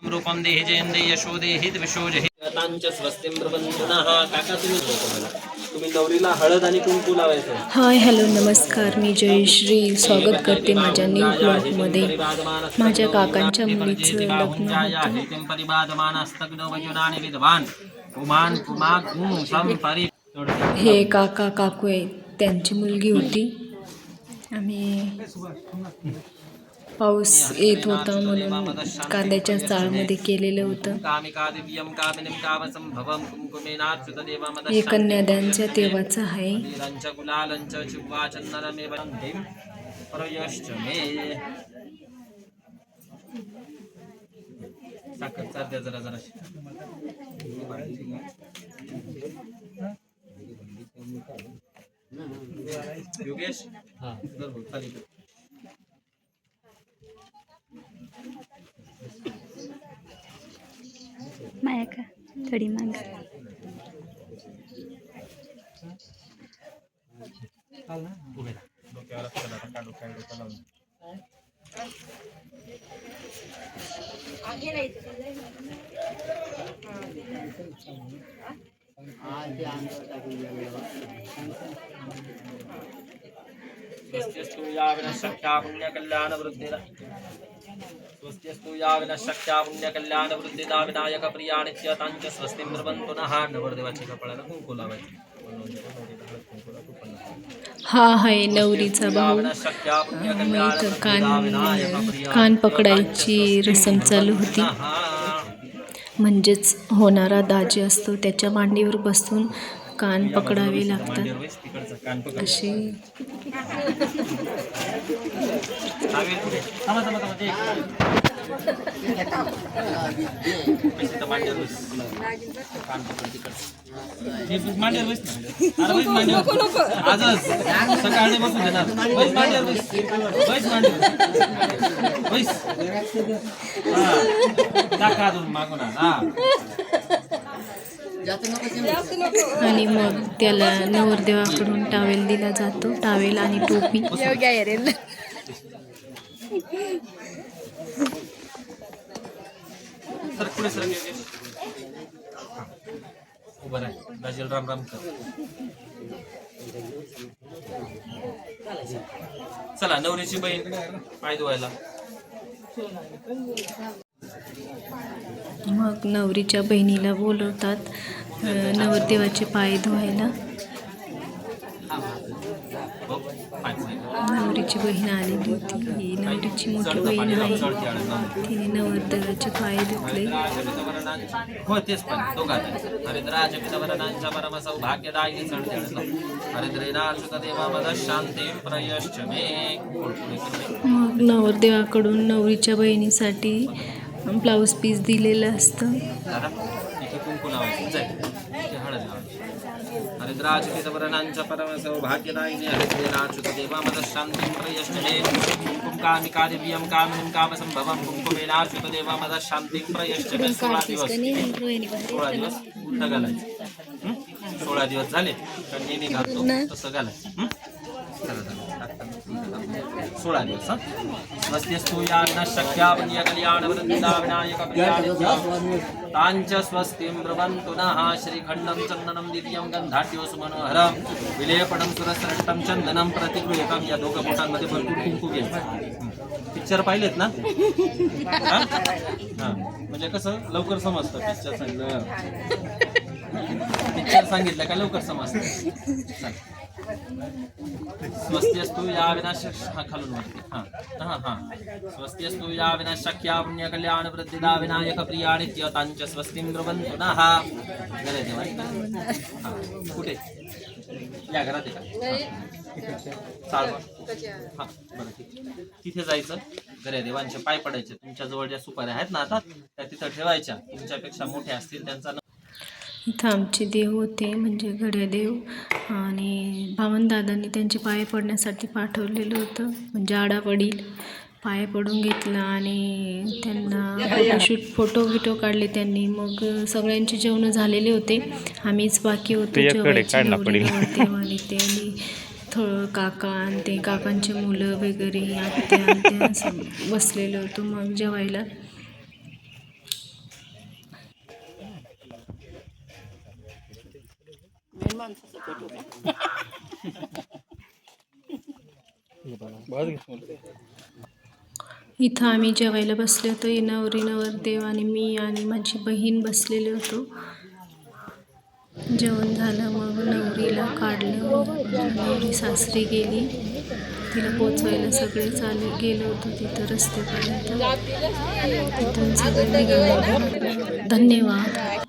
रूपम देहि जयंदे यशो देहि द्विषो जहि तांच स्वस्तिं ब्रवंतुनः. काका तुम्ही नवरीला हळद आणि कुंकू लावायचं. हाय हॅलो नमस्कार, मी जयश्री स्वागत करते माझ्या न्यू ब्लॉगमध्ये. माझ्या काकांच्या मुलीचं लग्न होतं. हे काका काकू आहे, त्यांची मुलगी होती. आम्ही पाऊस येत होता म्हणून कांद्याच्या चाळमध्ये केलेलं होतं. हे कन्यादानच्या तेव्हाचं आहे. योगेश माया का थोडी मांग स्वस्त्यस्तु या विनश्शक्त्या पुण्यकल्याण वृद्धिदा. स्वस्त्यस्तु या विनश्शक्त्या पुण्यकल्याण वृद्धिदा विनायक प्रिया नित्यतांच स्वस्तिं ब्रवन्तु नः. नवरदेवाची कपाळाला कुंकू लावायचं. हा आहे नवरीचा भाऊ. इथं कान पकडायची रसम चालू होती. म्हणजेच होणारा दाजी असतो त्याच्या मांडीवर बसून कान पकडावे लागतात असे. आणि मग त्याला नवरदेवाकडून टावेल दिला जातो. टावेल आणि टोपी. राम राम कर. चला नवरीची बहीण पाय धुवायला. मग नवरीच्या बहिणीला बोलवतात नवरदेवाचे पाय धुवायला. नवरीची बहीण आलेली होती. ही नवरीची मोठी बहीण आहे. तिने नवरदेवाचे पाय धुतले. हो तेच पण दोघांना हरिद्राज पितवरनांच्या परम सौभाग्यदायी सण हरिद्रेनाच्युतदेवा शांती प्रयश्च मे. मग नवरदेवाकडून नवरीच्या बहिणीसाठी ब्लाऊज पीस दिलेलं असतं. इथे कुंकू लावायचं जाईल. इथे हळद लावायची. हरिद्राज पितवरनांच्या परम सौभाग्यदायिनी हरिद्रेनाच्युतदेवा शांती प्रयश्च मे. कुंकुम कामिका दिव्यम कामिनीं कामसंभवं कुंकुमेनाच्युतदेवा शांती प्रयश्च मे. 16 दिवस उलट घालायचं. 16 दिवस झाले तर नेहमी घालतो तसं घालायचं. 16 दिवस. स्वस्त्यस्तु या विनश्शक्त्या पुण्यकल्याण वृद्धिदा विनायक प्रिया तांच स्वस्तिं ब्रवन्तु नः. श्रीखण्डं चन्दनं दिव्यं गन्धाढ्यो सुमनोहरं विलेपनं सुरसरट्टं चंदनं प्रतिगृहीतं. या दोघं बोटांमध्ये भरपूर कुंकू घ्यायचं. पिक्चर पाहिलेत ना? म्हणजे कसं लवकर समजतं. पिक्चर सांगितलं का लवकर समजतं. स्वस्त्यस्तु या विनश्शक्त्या खालून वरती. स्वस्त्यस्तु या विनश्शक्त्या पुण्यकल्याण वृद्धिदा विनायक प्रिया नित्यतांच स्वस्तिं ब्रवन्तु नः. कुठे या घरात तिथे जायचं. गऱ्या देवांचे पाय पडायचे. तुमच्या जवळ ज्या सुपाऱ्या आहेत ना आता त्या तिथं ठेवायच्या. तुमच्यापेक्षा मोठ्या असतील त्यांचा. इथं आमचे देव होते म्हणजे गड्यादेव. आणि भावनदादांनी त्यांचे पाय पडण्यासाठी पाठवलेलं होतं. म्हणजे आडावडील पाय पडून घेतला आणि त्यांना फोटो बिटो काढले त्यांनी. मग सगळ्यांचे जेवण झालेले होते. आम्हीच बाकी होतो जेवायचे. आणि थोडं काका आणि ते काकांचे मुलं वगैरे आत्या असं बसलेलं होतं. मग जेवायला माणसाचं पोट होतं. इथं आम्ही जेवायला बसले होतो. नवरी नवरदेव आणि मी आणि माझी बहीण बसलेले होतो. जेवण झालं, मग नवरीला काढलं. नवरी सासरी गेली, तिला पोचवायला सगळे गेलो होतो तिथं रस्त्यापर्यंत. तिथून सगळे निघाले. धन्यवाद.